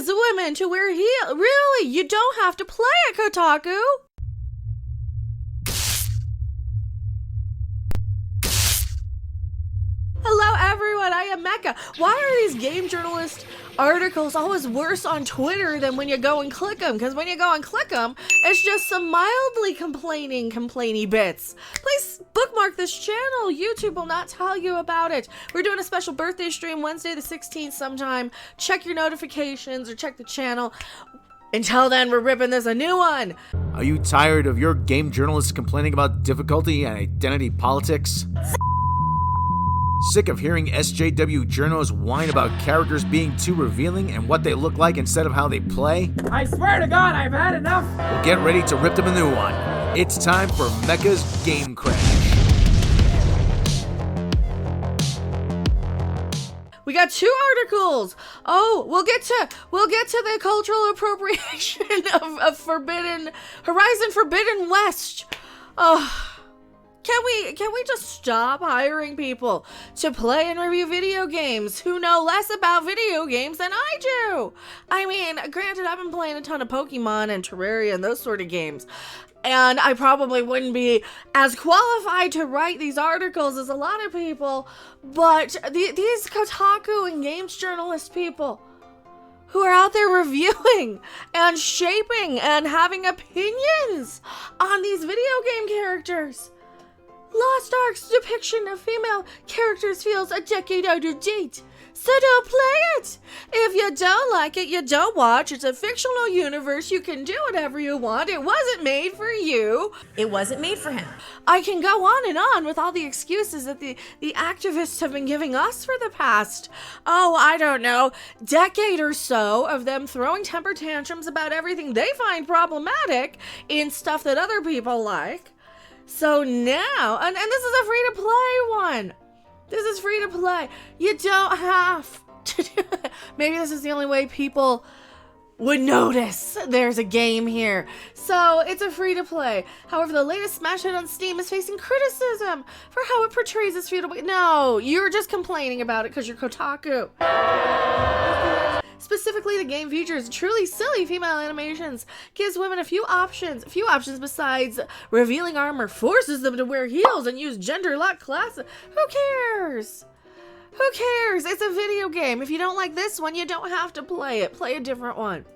encourages women to wear heels. Really, you don't have to play at Kotaku. Hello everyone, I am Mecha. Why are these game journalist articles always worse on Twitter than when you go and click them? Because when you go and click them, it's just some mildly complainy bits. Please bookmark this channel. YouTube will not tell you about it. We're doing a special birthday stream Wednesday the 16th sometime. Check your notifications or check the channel. Until then, we're ripping this a new one. Are you tired of your game journalists complaining about difficulty and identity politics? Sick of hearing SJW journos whine about characters being too revealing and what they look like instead of how they play? I swear to God, I've had enough! Well, get ready to rip them a new one. It's time for Mecha's Game Crash. We got 2 articles. Oh, we'll get to the cultural appropriation of Horizon Forbidden West. Oh. Can we just stop hiring people to play and review video games who know less about video games than I do? I mean, granted, I've been playing a ton of Pokemon and Terraria and those sort of games, and I probably wouldn't be as qualified to write these articles as a lot of people, but these Kotaku and games journalist people who are out there reviewing and shaping and having opinions on these video game characters. Lost Ark's depiction of female characters feels a decade out of date, so don't play it! If you don't like it, you don't watch. It's a fictional universe. You can do whatever you want. It wasn't made for you. It wasn't made for him. I can go on and on with all the excuses that the activists have been giving us for the past, I don't know, decade or so of them throwing temper tantrums about everything they find problematic in stuff that other people like. So now, and this is a free-to-play one. This is free to play. You don't have to do it. Maybe this is the only way people would notice there's a game here. So it's a free-to-play. However, the latest smash hit on Steam is facing criticism for how it portrays its free-to-play. No, you're just complaining about it because you're Kotaku. Specifically, the game features truly silly female animations, gives women a few options besides revealing armor, forces them to wear heels and use gender-locked classes. Who cares? Who cares? It's a video game. If you don't like this one, you don't have to play it. Play a different one.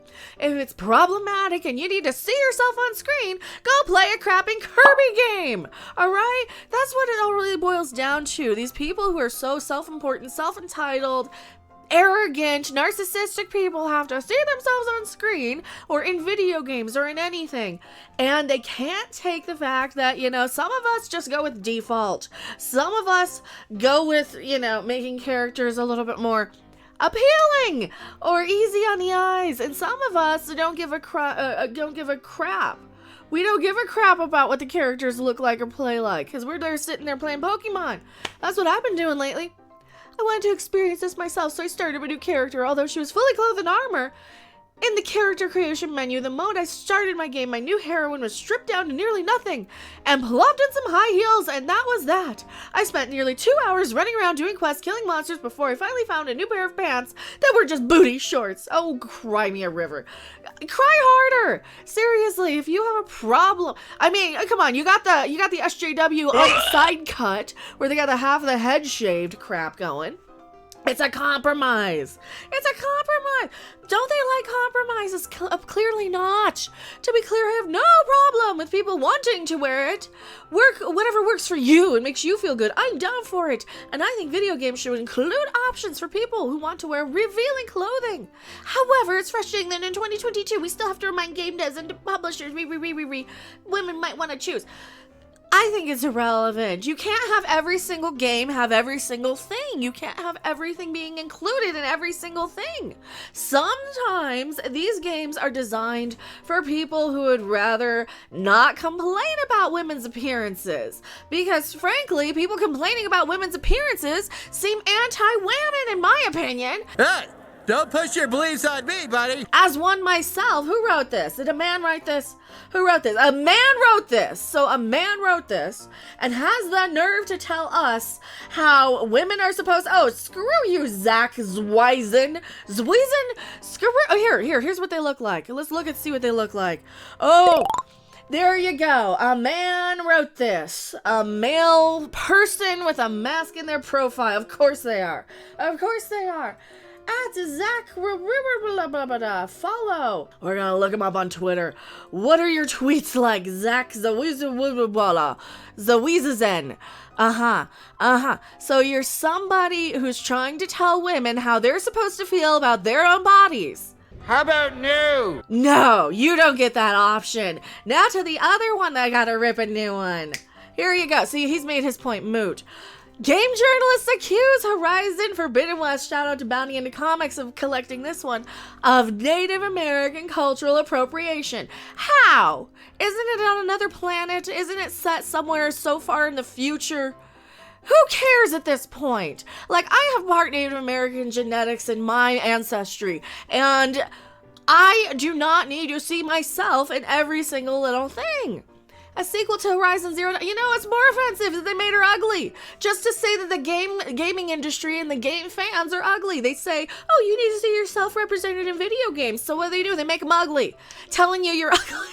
If it's problematic and you need to see yourself on screen, go play a crapping Kirby game. Alright? That's what it all really boils down to. These people who are so self-important, self-entitled, arrogant, narcissistic people have to see themselves on screen or in video games or in anything. And they can't take the fact that, some of us just go with default. Some of us go with, making characters a little bit more appealing or easy on the eyes. And some of us don't give a crap. We don't give a crap about what the characters look like or play like because we're there sitting there playing Pokemon. That's what I've been doing lately. I wanted to experience this myself, so I started a new character. Although she was fully clothed in armor, in the character creation menu, the moment I started my game, my new heroine was stripped down to nearly nothing and plopped in some high heels, and that was that. I spent nearly 2 hours running around doing quests, killing monsters before I finally found a new pair of pants that were just booty shorts. Oh, cry me a river. Cry harder. Seriously, if you have a problem. I mean, come on, you got the SJW side cut where they got the half of the head shaved crap going. It's a compromise. It's a compromise. Don't they like compromises? Clearly not. To be clear, I have no problem with people wanting to wear it. Whatever works for you and makes you feel good, I'm down for it. And I think video games should include options for people who want to wear revealing clothing. However, it's frustrating that in 2022, we still have to remind game devs and publishers women might want to choose. I think it's irrelevant. You can't have every single game have every single thing. You can't have everything being included in every single thing. Sometimes these games are designed for people who would rather not complain about women's appearances. Because frankly, people complaining about women's appearances seem anti-women in my opinion. Hey! Don't push your beliefs on me, buddy. As one myself, who wrote this? Did a man write this? Who wrote this? A man wrote this. So a man wrote this and has the nerve to tell us how women are supposed. Oh, screw you, Zach Zweisen. Screw. Oh, here's what they look like. Let's look and see what they look like. Oh, there you go. A man wrote this. A male person with a mask in their profile. Of course they are. Of course they are. At Zach, follow. We're gonna look him up on Twitter. What are your tweets like, Zach Zawizazen? So you're somebody who's trying to tell women how they're supposed to feel about their own bodies. How about no? No, you don't get that option. Now to the other one that got to rip a new one. Here you go. See, he's made his point moot. Game journalists accuse Horizon Forbidden West, shout out to Bounty into Comics of collecting this one, of Native American cultural appropriation. How? Isn't it on another planet? Isn't it set somewhere so far in the future? Who cares at this point? Like, I have part Native American genetics in my ancestry, and I do not need to see myself in every single little thing. A sequel to Horizon Zero Dawn, it's more offensive that they made her ugly. Just to say that the gaming industry and the game fans are ugly. They say, oh, you need to see yourself represented in video games. So what do? They make them ugly. Telling you you're ugly.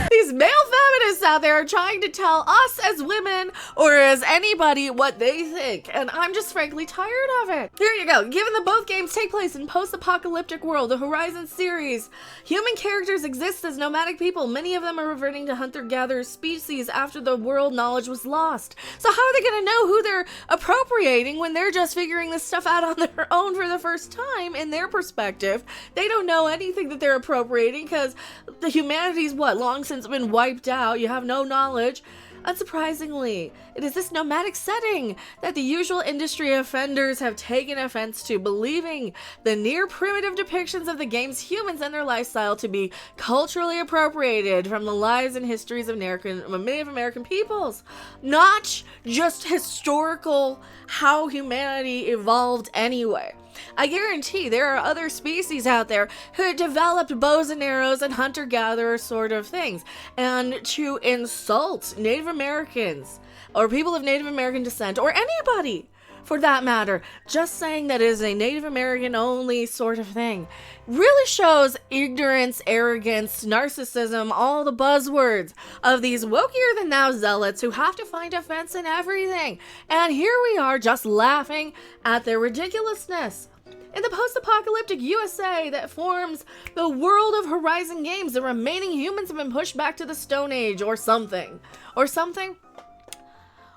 These male feminists out there are trying to tell us as women or as anybody what they think, and I'm just frankly tired of it. Here you go. Given that both games take place in post-apocalyptic world, the Horizon series, human characters exist as nomadic people. Many of them are reverting to hunter-gatherer species after the world knowledge was lost. So how are they going to know who they're appropriating when they're just figuring this stuff out on their own for the first time in their perspective? They don't know anything that they're appropriating because the humanity's long since been wiped out. You have no knowledge. Unsurprisingly, it is this nomadic setting that the usual industry offenders have taken offense to, believing the near primitive depictions of the game's humans and their lifestyle to be culturally appropriated from the lives and histories of Native American peoples. Not just historical how humanity evolved anyway. I guarantee there are other species out there who developed bows and arrows and hunter-gatherer sort of things. And to insult Native Americans or people of Native American descent, or anybody for that matter, just saying that it is a Native American only sort of thing, really shows ignorance, arrogance, narcissism, all the buzzwords of these wokier than thou zealots who have to find offense in everything. And here we are just laughing at their ridiculousness. In the post-apocalyptic USA that forms the world of Horizon games, the remaining humans have been pushed back to the Stone Age or something. Or something?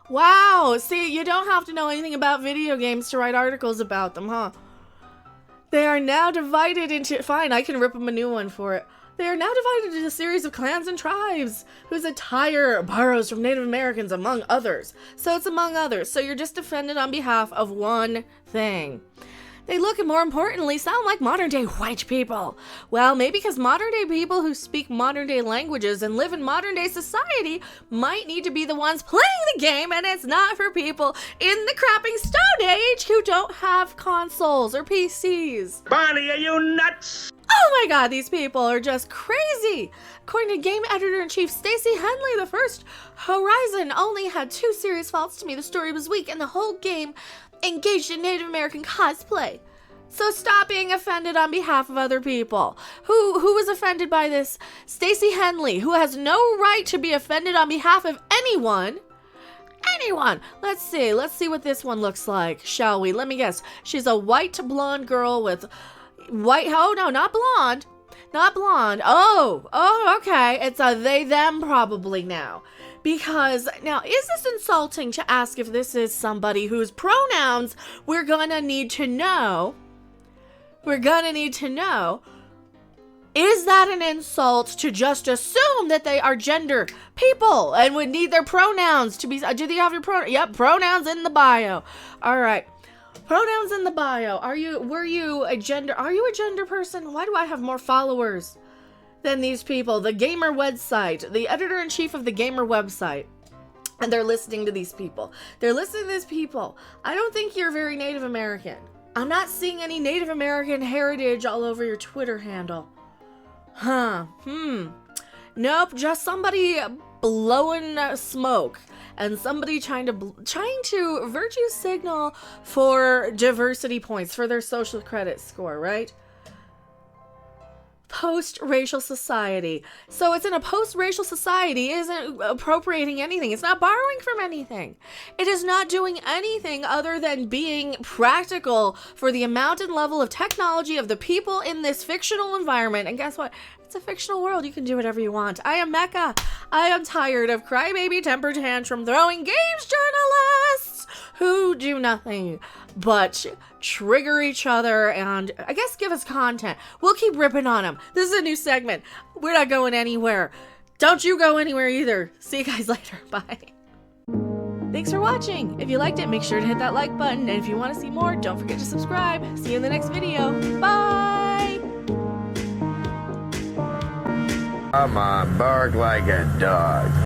Wow, see, you don't have to know anything about video games to write articles about them, huh? They are now divided into... Fine, I can rip them a new one for it. They are now divided into a series of clans and tribes, whose attire borrows from Native Americans, among others. So it's among others, so you're just defended on behalf of one thing. They look, and more importantly, sound like modern-day white people. Well, maybe because modern-day people who speak modern-day languages and live in modern-day society might need to be the ones playing the game, and it's not for people in the crapping Stone Age who don't have consoles or PCs. Bonnie, are you nuts? Oh my god, these people are just crazy! According to game editor-in-chief Stacy Henley, the first Horizon only had 2 serious faults to me. The story was weak, and the whole game engaged in Native American cosplay. So stop being offended on behalf of other people. Who was offended by this? Stacy Henley, who has no right to be offended on behalf of anyone. Anyone. Let's see what this one looks like, shall we? Let me guess. She's a white blonde girl with white... Oh, no, not blonde. Not blonde. Oh, okay. It's a they, them probably now. Because, now, is this insulting to ask if this is somebody whose pronouns we're gonna need to know? We're gonna need to know. Is that an insult to just assume that they are gender people and would need their pronouns to be... Do they have your pronouns? Yep, pronouns in the bio. All right. Pronouns in the bio. Are you a gender person? Why do I have more followers than these people? The Gamer website, the editor-in-chief of the Gamer website, and they're listening to these people. I don't think you're very Native American. I'm not seeing any Native American heritage all over your Twitter handle. Nope, just somebody blowing smoke and somebody trying to virtue signal for diversity points for their social credit score, right? Post-racial society. So it's in a post-racial society, it isn't appropriating anything. It's not borrowing from anything. It is not doing anything other than being practical for the amount and level of technology of the people in this fictional environment. And guess what? It's a fictional world. You can do whatever you want. I am Mecha. I am tired of crybaby temper tantrum throwing games journalists who do nothing but trigger each other and, I guess, give us content. We'll keep ripping on them. This is a new segment. We're not going anywhere. Don't you go anywhere either. See you guys later. Bye. Thanks for watching. If you liked it, make sure to hit that like button. And if you want to see more, don't forget to subscribe. See you in the next video. Bye. Come on, bark like a dog.